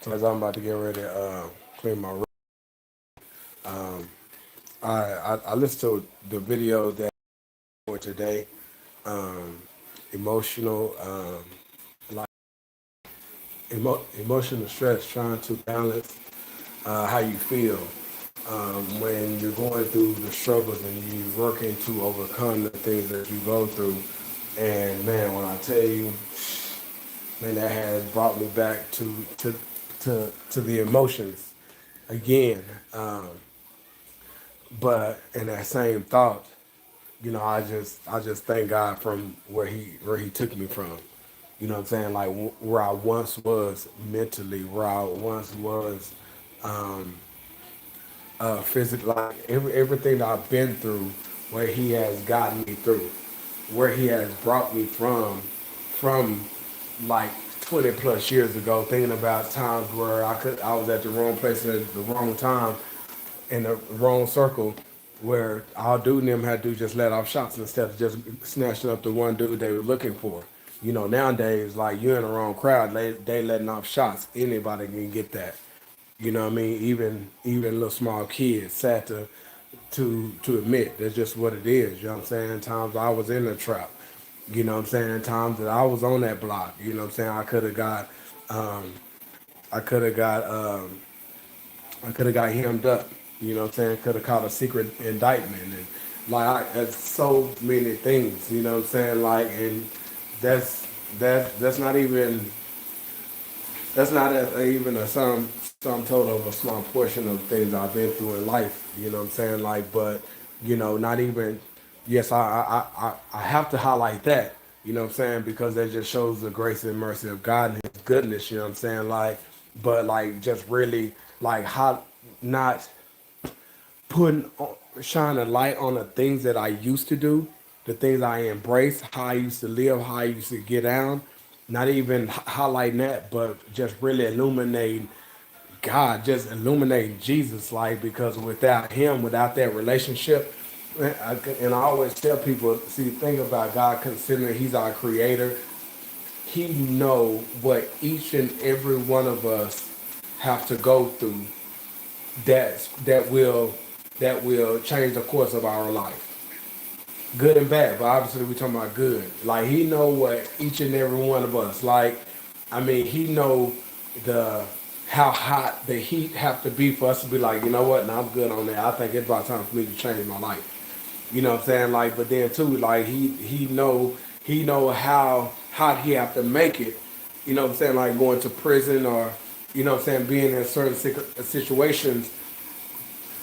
So as I'm about to get ready to clean my room, um, I listened to the video that for today, um, emotional, like emotional stress, trying to balance how you feel when you're going through the struggles and you're working to overcome the things that you go through. And man, when I tell you, man, that has brought me back to the emotions again. But in that same thought, I just thank God from where he took me from. You know what I'm saying? Like where I once was mentally, where I once was physically, like everything that I've been through, where he has gotten me through, where he has brought me from like 20 plus years ago, thinking about times where I was at the wrong place at the wrong time in the wrong circle, where all dude and them had to do just let off shots instead of just snatching up the one dude they were looking for. Nowadays, like you're in the wrong crowd, they letting off shots. Anybody can get that. You know what I mean? Even little small kids. Sad to admit. That's just what it is. You know what I'm saying? Times I was in the trap. You know what I'm saying? Times that I was on that block. You know what I'm saying? I could have got I could have got hemmed up. You know what I'm saying? Could have caught a secret indictment and that's so many things. You know what I'm saying? Like and that's that's not even even a sum total of a small portion of things I've been through in life. You know what I'm saying? Like, but not even. Yes, I have to highlight that. You know what I'm saying? Because that just shows the grace and mercy of God and His goodness. You know what I'm saying? Like, but like just really like how not putting shine a light on the things that I used to do, the things I embraced, how I used to live, how I used to get down. Not even highlighting that, but just really illuminating God, just illuminating Jesus, like because without Him, without that relationship, and I always tell people, see, think about God, considering He's our Creator. He know what each and every one of us have to go through that will change the course of our life, good and bad. But obviously, we're talking about good. Like He know what each and every one of us like. I mean, He know the how hot the heat have to be for us to be like, you know what? Now I'm good on that. I think it's about time for me to change my life. You know what I'm saying? Like, but then too, like he know how hot he have to make it. You know what I'm saying? Like going to prison or what I'm saying, being in certain situations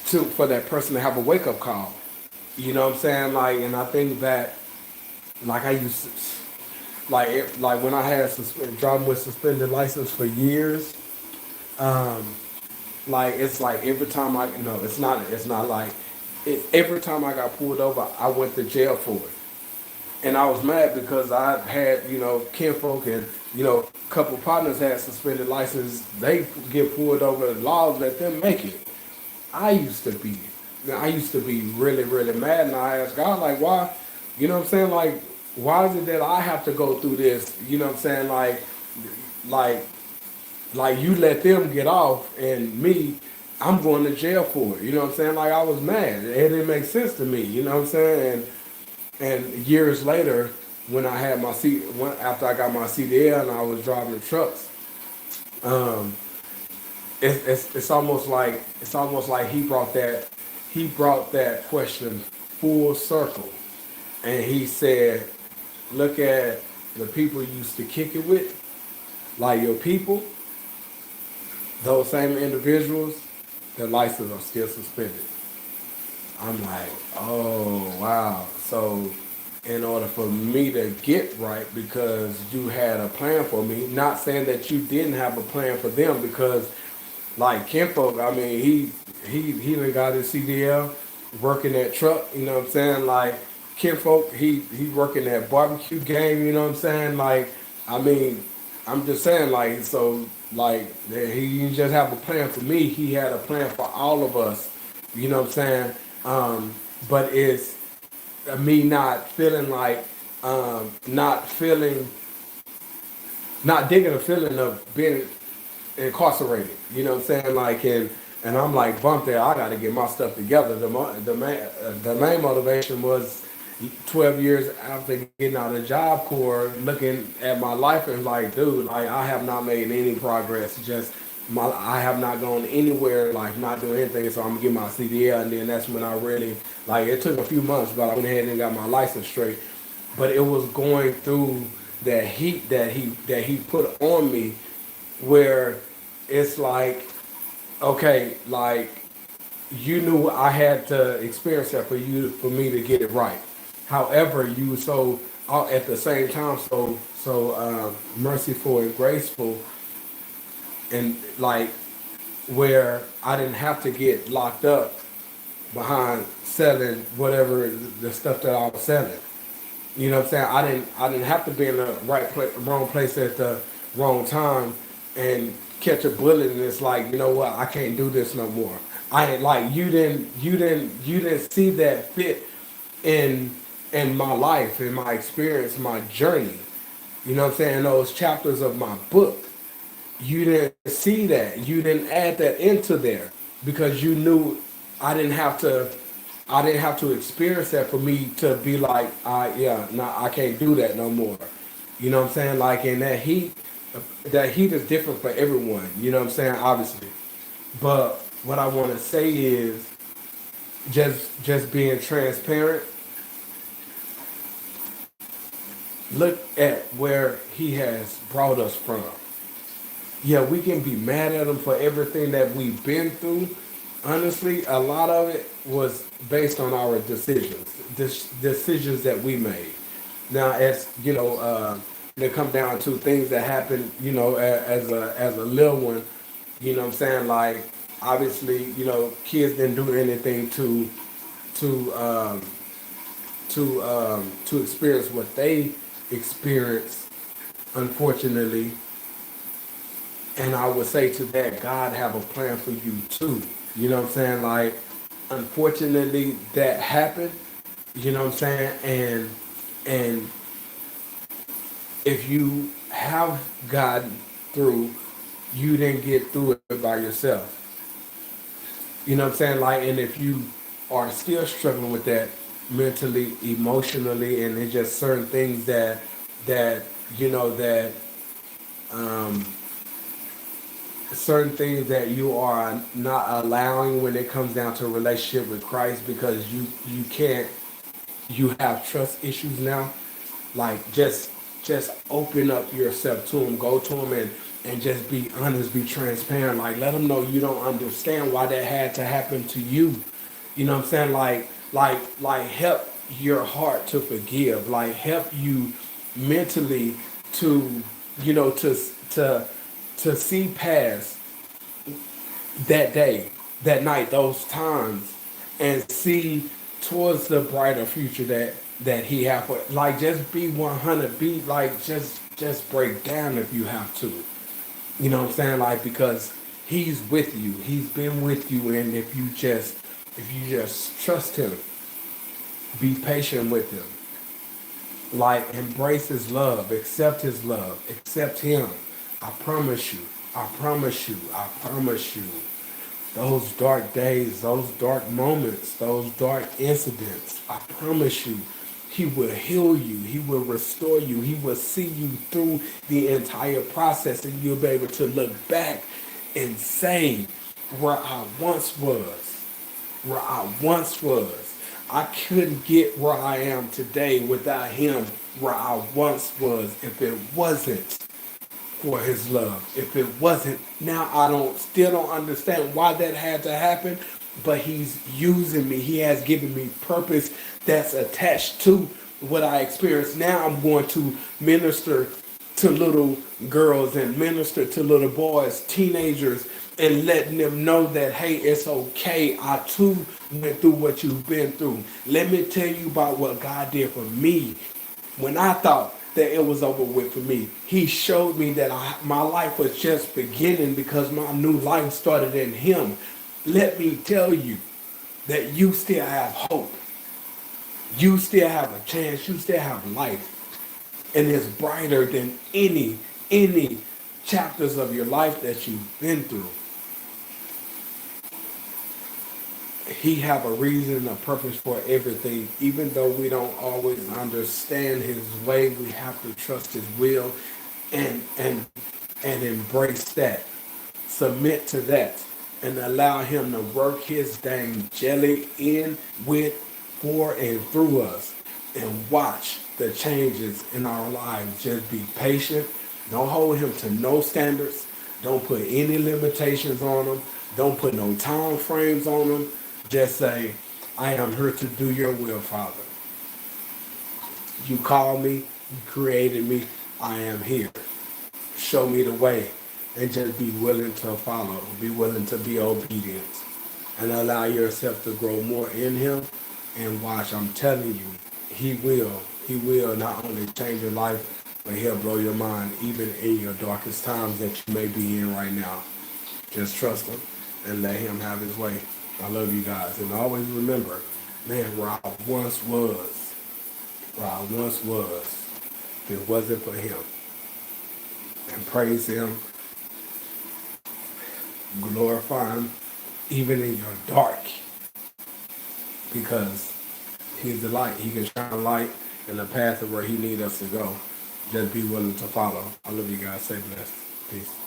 to for that person to have a wake up call. You know what I'm saying? Like, and I think that like I used to, like when I had driving with suspended license for years. Like it's like every time it's not like every time I got pulled over, I went to jail for it. And I was mad because I had, kinfolk and, a couple partners had suspended license. They get pulled over, the laws let them make it. I used to be, I used to be really, really mad, and I asked God, like, why, what I'm saying, like, why is it that I have to go through this? You know what I'm saying, like, like you let them get off, and me, I'm going to jail for it. You know what I'm saying? Like I was mad. It didn't make sense to me. You know what I'm saying? And years later, when I had my after I got my CDL and I was driving trucks, um, it's almost like he brought that question full circle, and he said, "Look at the people you used to kick it with, like your people. Those same individuals, their licenses are still suspended." I'm like, oh wow. So in order for me to get right, because you had a plan for me, not saying that you didn't have a plan for them, because like Kinfolk, I mean, he done got his CDL, working that truck, you know what I'm saying? Like Kinfolk, he working that barbecue game, you know what I'm saying? Like, I mean, I'm just saying, like, so like he didn't just have a plan for me, he had a plan for all of us, you know what I'm saying? Um, but it's me not feeling like not feeling not digging a feeling of being. incarcerated. You know what I'm saying? Like, and I'm like, bump there. I got to get my stuff together. The main motivation was 12 years after getting out of Job Corps, looking at my life and like, dude, like I have not made any progress. Just I have not gone anywhere, like not doing anything. So I'm gonna get my CDL, and then that's when I really like. It took a few months, but I went ahead and got my license straight. But it was going through that heat that he put on me, where it's like, okay, like you knew I had to experience that for me to get it right. However, you so at the same time so merciful and graceful, and like where I didn't have to get locked up behind selling whatever the stuff that I was selling. You know what I'm saying? I didn't have to be in the wrong place at the wrong time and catch a bullet, and it's like, you know what, I can't do this no more. I ain't like you didn't see that fit in my life, in my experience, my journey. You know what I'm saying? Those chapters of my book. You didn't see that. You didn't add that into there because you knew I didn't have to I didn't have to experience that for me to be like, yeah, no, I can't do that no more. You know what I'm saying? Like in that heat is different for everyone. You know what I'm saying? Obviously. But what I want to say is just being transparent. Look at where he has brought us from. Yeah, we can be mad at him for everything that we've been through. Honestly, a lot of it was based on our decisions that we made. Now, as you know, they come down to things that happen, you know, as a little one. You know what I'm saying? Like, obviously, you know, kids didn't do anything to to experience what they experienced, unfortunately. And I would say to that, God have a plan for you too. You know what I'm saying? Like, unfortunately, that happened. You know what I'm saying? And if you have gotten through, you didn't get through it by yourself. You know what I'm saying? Like, and if you are still struggling with that mentally, emotionally, and it's just certain things that you know that um, certain things that you are not allowing when it comes down to a relationship with Christ because you can't you have trust issues now. Like just open up yourself to him, go to him and just be honest, be transparent. Like let him know you don't understand why that had to happen to you. You know what I'm saying? Like help your heart to forgive. Like help you mentally to you know to to see past that day, that night, those times, and see towards the brighter future that he have for. Like just be 100. Be like just break down if you have to. You know what I'm saying? Like because he's with you. He's been with you, and if you just trust him, be patient with him. Like embrace his love, accept his love, accept him. I promise you. I promise you. I promise you. Those dark days, those dark moments, those dark incidents, I promise you, he will heal you. He will restore you. He will see you through the entire process, and you'll be able to look back and say, where I once was, where I once was. I couldn't get where I am today without him where I once was if it wasn't for his love. If it wasn't, now I still don't understand why that had to happen, but he's using me. He has given me purpose that's attached to what I experience. Now I'm going to minister to little girls and minister to little boys, teenagers, and letting them know that, hey, it's okay. I too went through what you've been through. Let me tell you about what God did for me when I thought that it was over with for me. He showed me that my life was just beginning because my new life started in him. Let me tell you that you still have hope. You still have a chance. You still have life. And it's brighter than any chapters of your life that you've been through, he have a reason, a purpose for everything. Even though we don't always understand his way, we have to trust his will and embrace that. Submit to that and allow him to work his dang jelly in, with, for, and through us, and watch the changes in our lives. Just be patient. Don't hold him to no standards. Don't put any limitations on him. Don't put no time frames on him. Just say, I am here to do your will, Father. You called me, you created me, I am here. Show me the way, and just be willing to follow, be willing to be obedient, and allow yourself to grow more in him. And watch, I'm telling you, he will not only change your life, but he'll blow your mind even in your darkest times that you may be in right now. Just trust him and let him have his way. I love you guys. And always remember, man, where I once was, if it wasn't for him. And praise him, glorify him, even in your dark. Because he's the light. He can shine a light in the path of where he needs us to go. Just be willing to follow. I love you guys. Stay blessed. Peace.